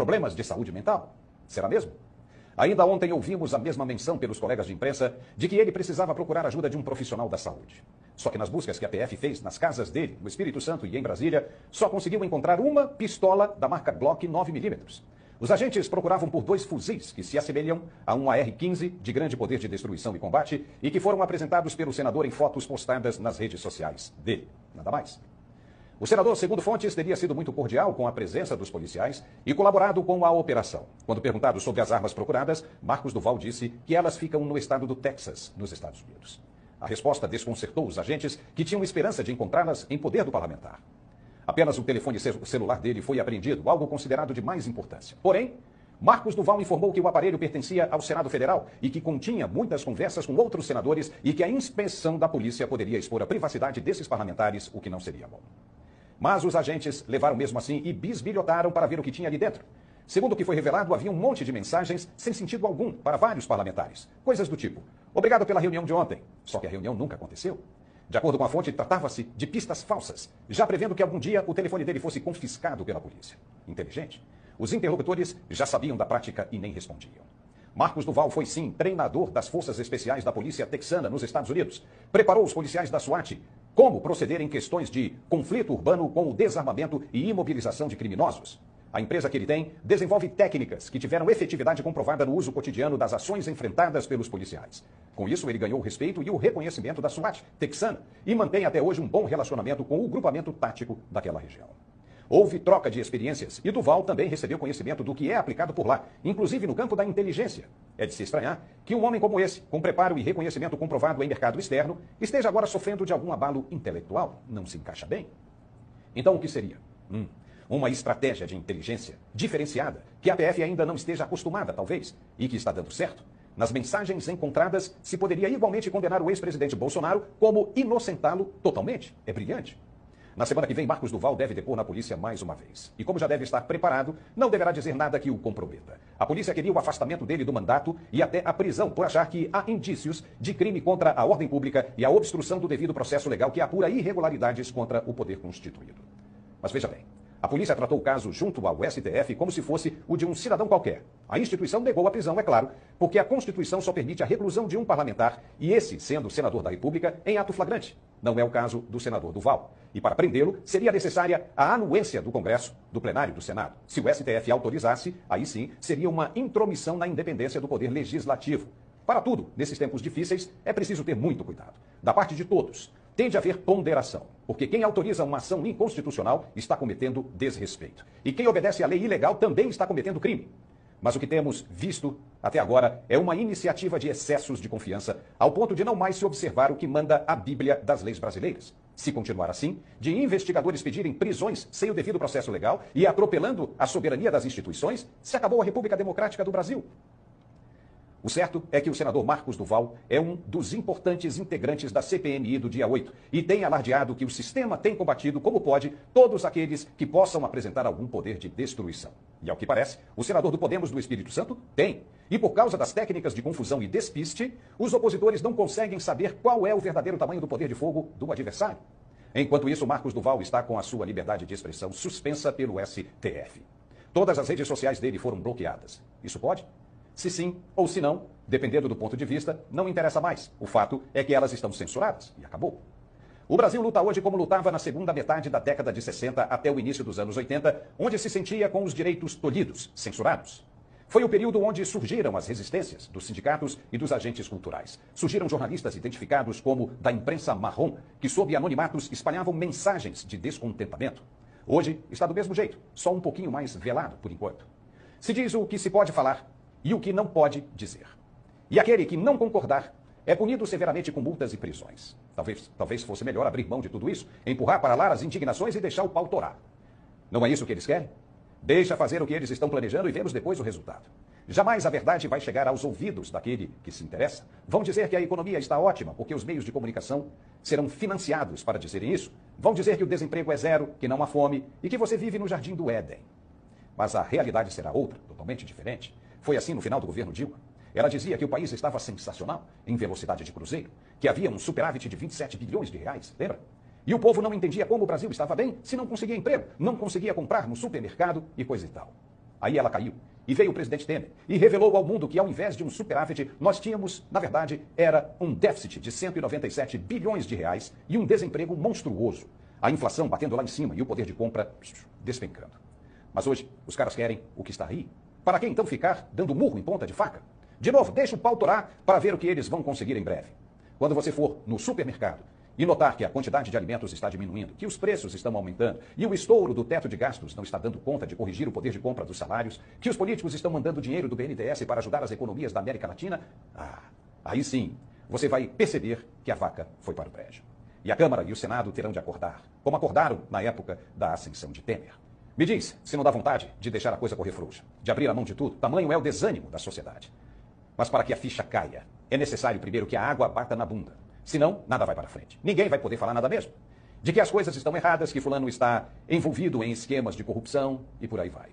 Problemas de saúde mental? Será mesmo? Ainda ontem ouvimos a mesma menção pelos colegas de imprensa de que ele precisava procurar ajuda de um profissional da saúde. Só que nas buscas que a PF fez nas casas dele, no Espírito Santo e em Brasília, só conseguiu encontrar uma pistola da marca Glock 9mm. Os agentes procuravam por 2 fuzis que se assemelham a um AR-15 de grande poder de destruição e combate e que foram apresentados pelo senador em fotos postadas nas redes sociais dele. Nada mais. O senador, segundo fontes, teria sido muito cordial com a presença dos policiais e colaborado com a operação. Quando perguntado sobre as armas procuradas, Marcos Duval disse que elas ficam no estado do Texas, nos Estados Unidos. A resposta desconcertou os agentes que tinham esperança de encontrá-las em poder do parlamentar. Apenas o telefone celular dele foi apreendido, algo considerado de mais importância. Porém, Marcos Duval informou que o aparelho pertencia ao Senado Federal e que continha muitas conversas com outros senadores e que a inspeção da polícia poderia expor a privacidade desses parlamentares, o que não seria bom. Mas os agentes levaram mesmo assim e bisbilhotaram para ver o que tinha ali dentro. Segundo o que foi revelado, havia um monte de mensagens sem sentido algum para vários parlamentares. Coisas do tipo: obrigado pela reunião de ontem. Só que a reunião nunca aconteceu. De acordo com a fonte, tratava-se de pistas falsas, já prevendo que algum dia o telefone dele fosse confiscado pela polícia. Inteligente. Os interlocutores já sabiam da prática e nem respondiam. Marcos Duval foi, sim, treinador das Forças Especiais da Polícia Texana nos Estados Unidos. Preparou os policiais da SWAT como proceder em questões de conflito urbano com o desarmamento e imobilização de criminosos. A empresa que ele tem desenvolve técnicas que tiveram efetividade comprovada no uso cotidiano das ações enfrentadas pelos policiais. Com isso, ele ganhou o respeito e o reconhecimento da SWAT texana e mantém até hoje um bom relacionamento com o grupamento tático daquela região. Houve troca de experiências e Duval também recebeu conhecimento do que é aplicado por lá, inclusive no campo da inteligência. É de se estranhar que um homem como esse, com preparo e reconhecimento comprovado em mercado externo, esteja agora sofrendo de algum abalo intelectual. Não se encaixa bem? Então o que seria? Uma estratégia de inteligência diferenciada, que a PF ainda não esteja acostumada, talvez, e que está dando certo. Nas mensagens encontradas, se poderia igualmente condenar o ex-presidente Bolsonaro como inocentá-lo totalmente. É brilhante. Na semana que vem, Marcos Duval deve depor na polícia mais uma vez. E como já deve estar preparado, não deverá dizer nada que o comprometa. A polícia queria o afastamento dele do mandato e até a prisão por achar que há indícios de crime contra a ordem pública e a obstrução do devido processo legal que apura irregularidades contra o poder constituído. Mas veja bem, a polícia tratou o caso junto ao STF como se fosse o de um cidadão qualquer. A instituição negou a prisão, é claro, porque a Constituição só permite a reclusão de um parlamentar, e esse sendo senador da República, em ato flagrante. Não é o caso do senador Duval. E para prendê-lo, seria necessária a anuência do Congresso, do plenário do Senado. Se o STF autorizasse, aí sim, seria uma intromissão na independência do poder legislativo. Para tudo, nesses tempos difíceis, é preciso ter muito cuidado. Da parte de todos, tem de haver ponderação, porque quem autoriza uma ação inconstitucional está cometendo desrespeito. E quem obedece à lei ilegal também está cometendo crime. Mas o que temos visto até agora é uma iniciativa de excessos de confiança, ao ponto de não mais se observar o que manda a Bíblia das leis brasileiras. Se continuar assim, de investigadores pedirem prisões sem o devido processo legal e atropelando a soberania das instituições, se acabou a República Democrática do Brasil. O certo é que o senador Marcos Duval é um dos importantes integrantes da CPMI do dia 8 e tem alardeado que o sistema tem combatido como pode todos aqueles que possam apresentar algum poder de destruição. E ao que parece, o senador do Podemos do Espírito Santo tem. E por causa das técnicas de confusão e despiste, os opositores não conseguem saber qual é o verdadeiro tamanho do poder de fogo do adversário. Enquanto isso, Marcos Duval está com a sua liberdade de expressão suspensa pelo STF. Todas as redes sociais dele foram bloqueadas. Isso pode? Se sim ou se não, dependendo do ponto de vista, não interessa mais. O fato é que elas estão censuradas e acabou. O Brasil luta hoje como lutava na segunda metade da década de 60 até o início dos anos 80, onde se sentia com os direitos tolhidos, censurados. Foi o período onde surgiram as resistências dos sindicatos e dos agentes culturais. Surgiram jornalistas identificados como da imprensa marrom, que sob anonimatos espalhavam mensagens de descontentamento. Hoje está do mesmo jeito, só um pouquinho mais velado por enquanto. Se diz o que se pode falar e o que não pode dizer. E aquele que não concordar é punido severamente com multas e prisões. Talvez fosse melhor abrir mão de tudo isso, empurrar para lá as indignações e deixar o pau torar. Não é isso que eles querem? Deixa fazer o que eles estão planejando e vemos depois o resultado. Jamais a verdade vai chegar aos ouvidos daquele que se interessa. Vão dizer que a economia está ótima, porque os meios de comunicação serão financiados para dizerem isso. Vão dizer que o desemprego é zero, que não há fome e que você vive no jardim do Éden. Mas a realidade será outra, totalmente diferente. Foi assim no final do governo Dilma. Ela dizia que o país estava sensacional, em velocidade de cruzeiro, que havia um superávit de 27 bilhões de reais, lembra? E o povo não entendia como o Brasil estava bem se não conseguia emprego, não conseguia comprar no supermercado e coisa e tal. Aí ela caiu. E veio o presidente Temer e revelou ao mundo que, ao invés de um superávit, nós tínhamos, na verdade, era um déficit de 197 bilhões de reais e um desemprego monstruoso. A inflação batendo lá em cima e o poder de compra despencando. Mas hoje, os caras querem o que está aí. Para que então ficar dando murro em ponta de faca? De novo, deixa o pau torar para ver o que eles vão conseguir em breve. Quando você for no supermercado e notar que a quantidade de alimentos está diminuindo, que os preços estão aumentando e o estouro do teto de gastos não está dando conta de corrigir o poder de compra dos salários, que os políticos estão mandando dinheiro do BNDES para ajudar as economias da América Latina, aí sim você vai perceber que a vaca foi para o brejo. E a Câmara e o Senado terão de acordar, como acordaram na época da ascensão de Temer. Me diz se não dá vontade de deixar a coisa correr frouxa, de abrir a mão de tudo, tamanho é o desânimo da sociedade. Mas para que a ficha caia, é necessário primeiro que a água bata na bunda. Senão, nada vai para frente. Ninguém vai poder falar nada mesmo. De que as coisas estão erradas, que fulano está envolvido em esquemas de corrupção e por aí vai.